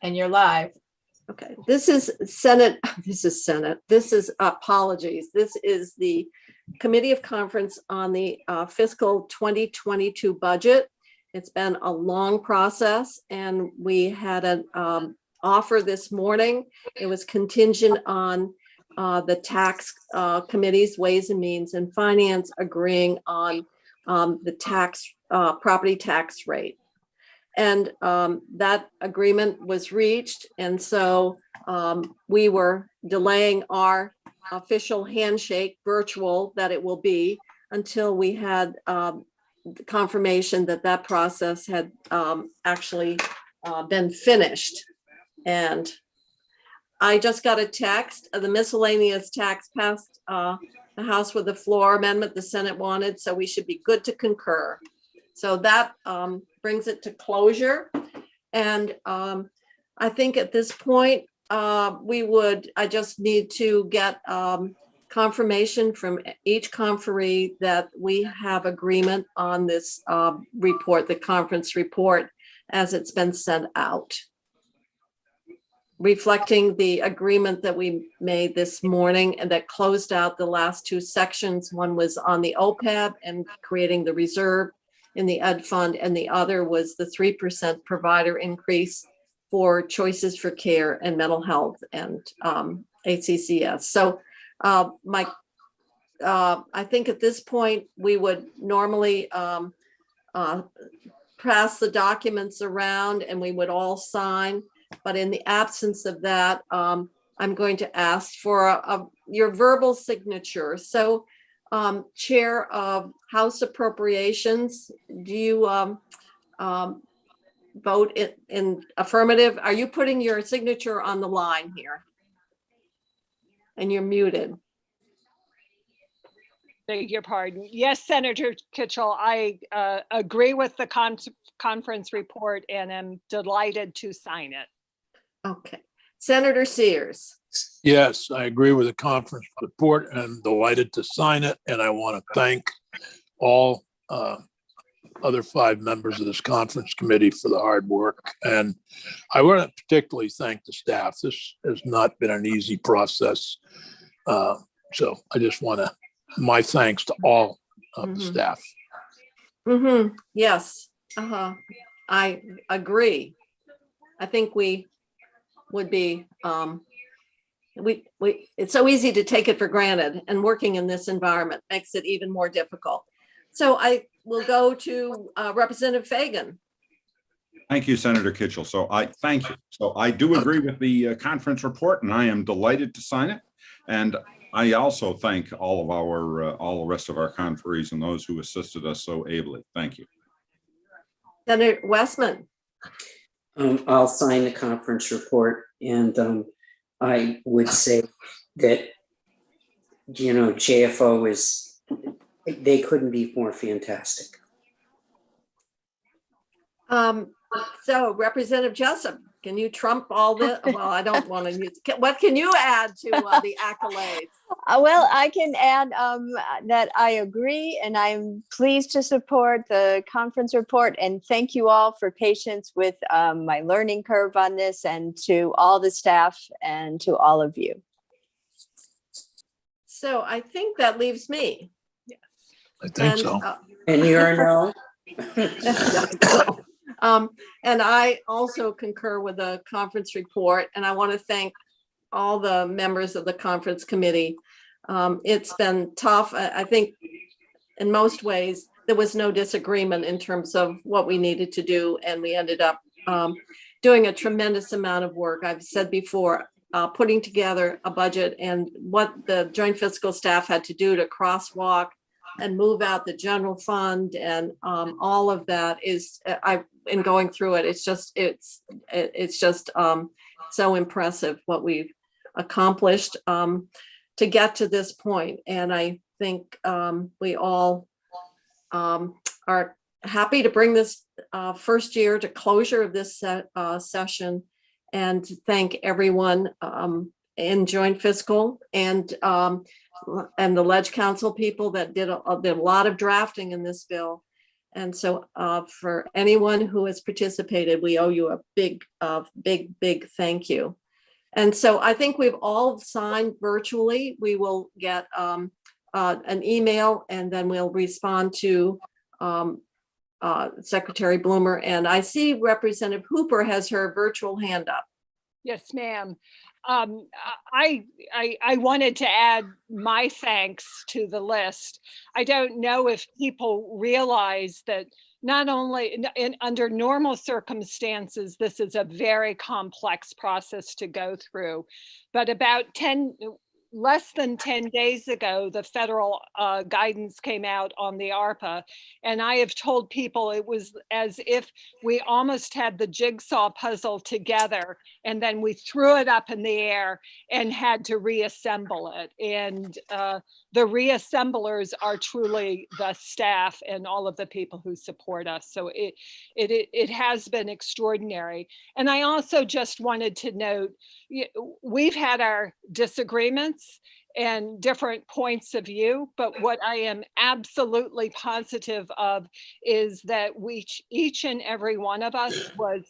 And you're live. Okay, this is Senate. This is apologies. This is the Committee of Conference on the fiscal 2022 budget. It's been a long process, and we had an offer this morning. It was contingent on the tax committees, Ways and Means and Finance agreeing on the property tax rate. And that agreement was reached. And so we were delaying our official handshake, virtual that it will be, until we had confirmation that that process had actually been finished. And I just got a text, the miscellaneous tax passed the House with the floor amendment the Senate wanted, so we should be good to concur. So that brings it to closure. And I think at this point, I just need to get confirmation from each conferee that we have agreement on this report, the conference report, as it's been sent out, reflecting the agreement that we made this morning and that closed out the last two sections. One was on the OPEB and creating the reserve in the Ed Fund, and the other was the 3% provider increase for Choices for Care and Mental Health and ACCS. So I think at this point we would normally pass the documents around and we would all sign. But in the absence of that, I'm going to ask for your verbal signature. So Chair of House Appropriations, do you vote in affirmative? Are you putting your signature on the line here? And you're muted. Beg your pardon. Yes, Senator Kitchell, I agree with the conference report and am delighted to sign it. Okay. Senator Sears. Yes, I agree with the conference report and I'm delighted to sign it. And I want to thank all other 5 members of this conference committee for the hard work. And I want to particularly thank the staff. This has not been an easy process. So I just want to, my thanks to all of the staff. Yes. I agree. I think we would be, it's so easy to take it for granted, and working in this environment makes it even more difficult. So I will go to Representative Fagan. Thank you, Senator Kitchell. So I thank you. So I do agree with the conference report, and I am delighted to sign it. And I also thank all of all the rest of our conferees and those who assisted us so ably. Thank you. Senator Westman. I'll sign the conference report, and I would say that, JFO they couldn't be more fantastic. So Representative Jessup, can you trump all this? Well, I don't want to use, what can you add to the accolades? Well, I can add that I agree, and I'm pleased to support the conference report, and thank you all for patience with my learning curve on this, and to all the staff and to all of you. So I think that leaves me. Yes. I think so. And you're no. And I also concur with the conference report, and I want to thank all the members of the conference committee. It's been tough. I think in most ways, there was no disagreement in terms of what we needed to do, and we ended up doing a tremendous amount of work. I've said before, putting together a budget and what the joint fiscal staff had to do to crosswalk and move out the general fund, and all of that is, in going through it, it's just so impressive what we've accomplished to get to this point. And I think we all are happy to bring this first year to closure of this session, and to thank everyone in joint fiscal and the Ledge Council people that did a lot of drafting in this bill. And so for anyone who has participated, we owe you a big, big thank you. And so I think we've all signed virtually. We will get an email and then we'll respond to Secretary Bloomer. And I see Representative Hooper has her virtual hand up. Yes, ma'am. I wanted to add my thanks to the list. I don't know if people realize that not only under normal circumstances, this is a very complex process to go through, but about less than 10 days ago, the federal guidance came out on the ARPA. And I have told people it was as if we almost had the jigsaw puzzle together and then we threw it up in the air and had to reassemble it. And the reassemblers are truly the staff and all of the people who support us. So it has been extraordinary. And I also just wanted to note, we've had our disagreements and different points of view, but what I am absolutely positive of is that each and every one of us was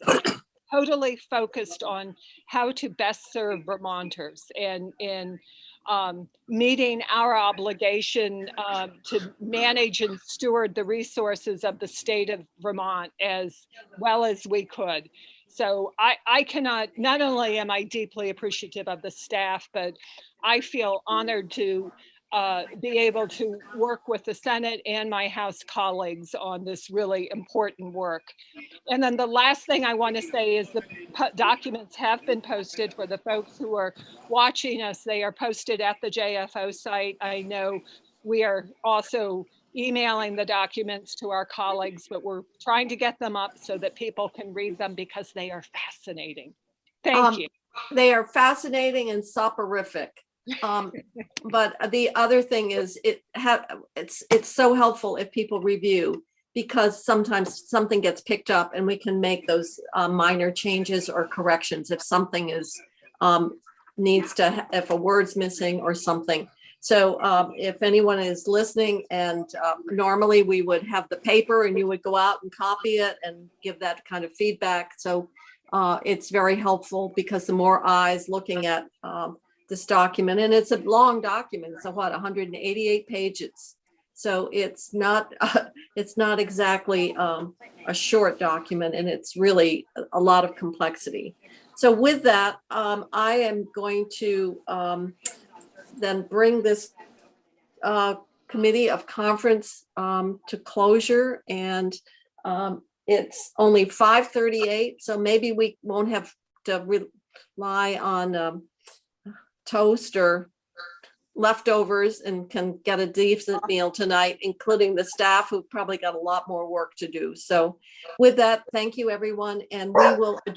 totally focused on how to best serve Vermonters and in meeting our obligation to manage and steward the resources of the state of Vermont as well as we could. So I cannot, not only am I deeply appreciative of the staff, but I feel honored to be able to work with the Senate and my House colleagues on this really important work. And then the last thing I want to say is the documents have been posted for the folks who are watching us. They are posted at the JFO site. I know we are also emailing the documents to our colleagues, but we're trying to get them up so that people can read them because they are fascinating. Thank you. They are fascinating and soporific. But the other thing is it's so helpful if people review, because sometimes something gets picked up and we can make those minor changes or corrections if something is if a word's missing or something. So if anyone is listening, and normally we would have the paper and you would go out and copy it and give that kind of feedback. So it's very helpful because the more eyes looking at this document, and it's a long document, so 188 pages. So it's not exactly a short document, and it's really a lot of complexity. So with that, I am going to then bring this committee of conference to closure, and it's only 5:38, so maybe we won't have to rely on toast or leftovers and can get a decent meal tonight, including the staff who've probably got a lot more work to do. So with that, thank you, everyone, and we will adjourn.